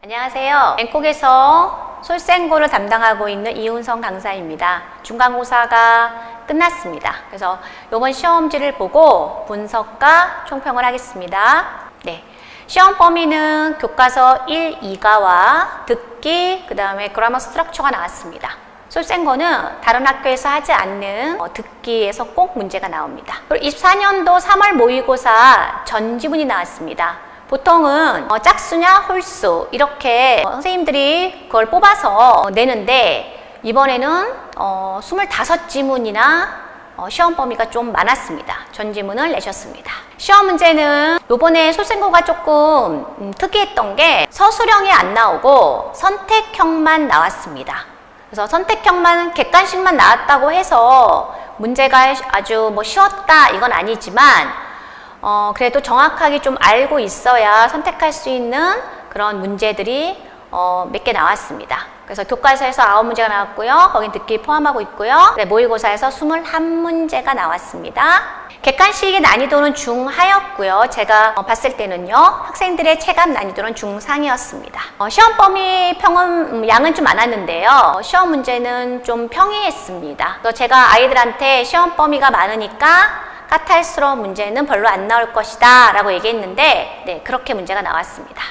안녕하세요. 앵콕에서 솔생고를 담당하고 있는 이훈성 강사입니다. 중간고사가 끝났습니다. 그래서 이번 시험지를 보고 분석과 총평을 하겠습니다. 네, 시험 범위는 교과서 1, 2가와 듣기, 그 다음에 그라머 스트럭처가 나왔습니다. 솔생고는 다른 학교에서 하지 않는 듣기에서 꼭 문제가 나옵니다. 그리고 24년도 3월 모의고사 전지문이 나왔습니다. 보통은 짝수냐 홀수 이렇게 선생님들이 그걸 뽑아서 내는데 이번에는 25지문이나 시험 범위가 좀 많았습니다. 전지문을 내셨습니다. 시험 문제는 요번에 솔생고가 조금 특이했던 게 서술형이 안 나오고 선택형만 나왔습니다. 그래서 선택형만 객관식만 나왔다고 해서 문제가 아주 쉬웠다 이건 아니지만 그래도 정확하게 좀 알고 있어야 선택할 수 있는 그런 문제들이 몇 개 나왔습니다. 그래서 교과서에서 9문제가 나왔고요. 거긴 듣기 포함하고 있고요. 네, 모의고사에서 21문제가 나왔습니다. 객관식의 난이도는 중하였고요. 제가 봤을 때는요. 학생들의 체감 난이도는 중상이었습니다. 시험 범위 양은 좀 많았는데요. 시험 문제는 좀 평이했습니다. 그래서 제가 아이들한테 시험 범위가 많으니까 까탈스러운 문제는 별로 안 나올 것이다 라고 얘기했는데 네, 그렇게 문제가 나왔습니다.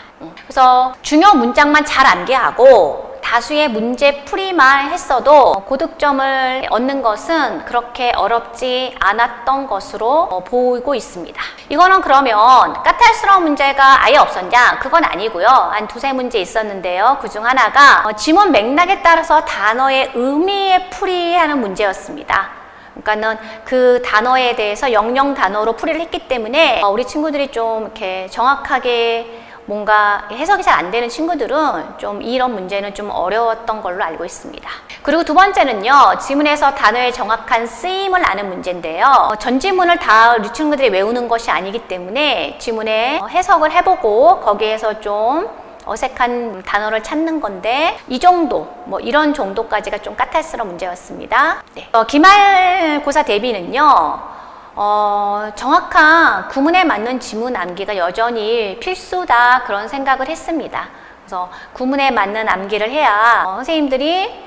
그래서 중요 문장만 잘 암기하고 다수의 문제 풀이만 했어도 고득점을 얻는 것은 그렇게 어렵지 않았던 것으로 보이고 있습니다. 이거는 그러면 까탈스러운 문제가 아예 없었냐? 그건 아니고요. 한 2-3문제 있었는데요. 그중 하나가 지문 맥락에 따라서 단어의 의미에 풀이하는 문제였습니다. 그러니까는 그 단어에 대해서 영영 단어로 풀이를 했기 때문에 우리 친구들이 좀 이렇게 정확하게 뭔가 해석이 잘 안 되는 친구들은 좀 이런 문제는 좀 어려웠던 걸로 알고 있습니다. 그리고 두 번째는요, 지문에서 단어의 정확한 쓰임을 아는 문제인데요. 전 지문을 다 우리 친구들이 외우는 것이 아니기 때문에 지문에 해석을 해보고 거기에서 좀 어색한 단어를 찾는 건데 이 정도, 이런 정도까지가 좀 까탈스러운 문제였습니다. 네. 기말고사 대비는요, 정확한 구문에 맞는 지문 암기가 여전히 필수다 그런 생각을 했습니다. 그래서 구문에 맞는 암기를 해야 선생님들이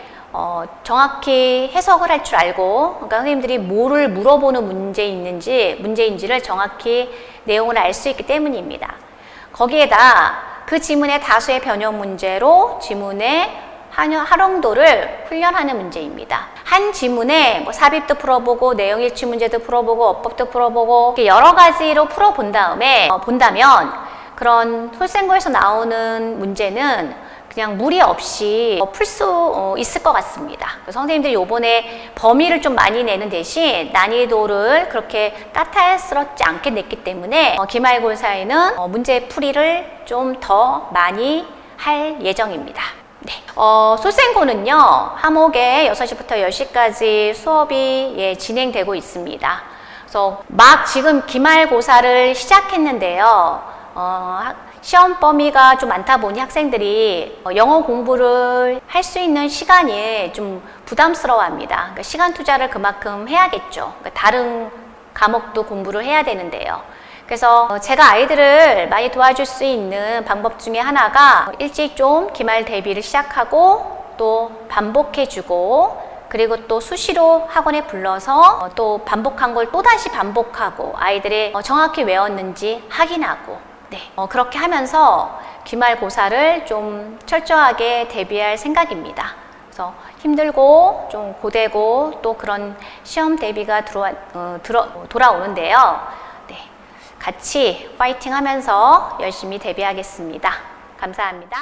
정확히 해석을 할 줄 알고, 그러니까 선생님들이 뭐를 물어보는 문제인지를 정확히 내용을 알 수 있기 때문입니다. 거기에다 그 지문의 다수의 변형 문제로 지문의 활용도를 훈련하는 문제입니다. 한 지문에 삽입도 풀어보고 내용 일치 문제도 풀어보고 어법도 풀어보고 이렇게 여러 가지로 풀어본 다음에 본다면 그런 솔생고에서 나오는 문제는 그냥 무리 없이 풀 수 있을 것 같습니다. 그래서 선생님들이 요번에 범위를 좀 많이 내는 대신 난이도를 그렇게 까탈스럽지 않게 냈기 때문에 기말고사에는 문제 풀이를 좀 더 많이 할 예정입니다. 네. 솔생고는요, 화목에 6시부터 10시까지 수업이 진행되고 있습니다. 그래서 막 지금 기말고사를 시작했는데요. 시험 범위가 좀 많다 보니 학생들이 영어 공부를 할 수 있는 시간이 좀 부담스러워합니다. 그러니까 시간 투자를 그만큼 해야겠죠. 그러니까 다른 과목도 공부를 해야 되는데요. 그래서 제가 아이들을 많이 도와줄 수 있는 방법 중에 하나가 일찍 좀 기말 대비를 시작하고 또 반복해주고 그리고 또 수시로 학원에 불러서 또 반복한 걸 또다시 반복하고 아이들이 정확히 외웠는지 확인하고 네, 그렇게 하면서 기말고사를 좀 철저하게 대비할 생각입니다. 그래서 힘들고 좀 고되고 또 그런 시험 대비가 돌아오는데요. 네, 같이 파이팅 하면서 열심히 대비하겠습니다. 감사합니다.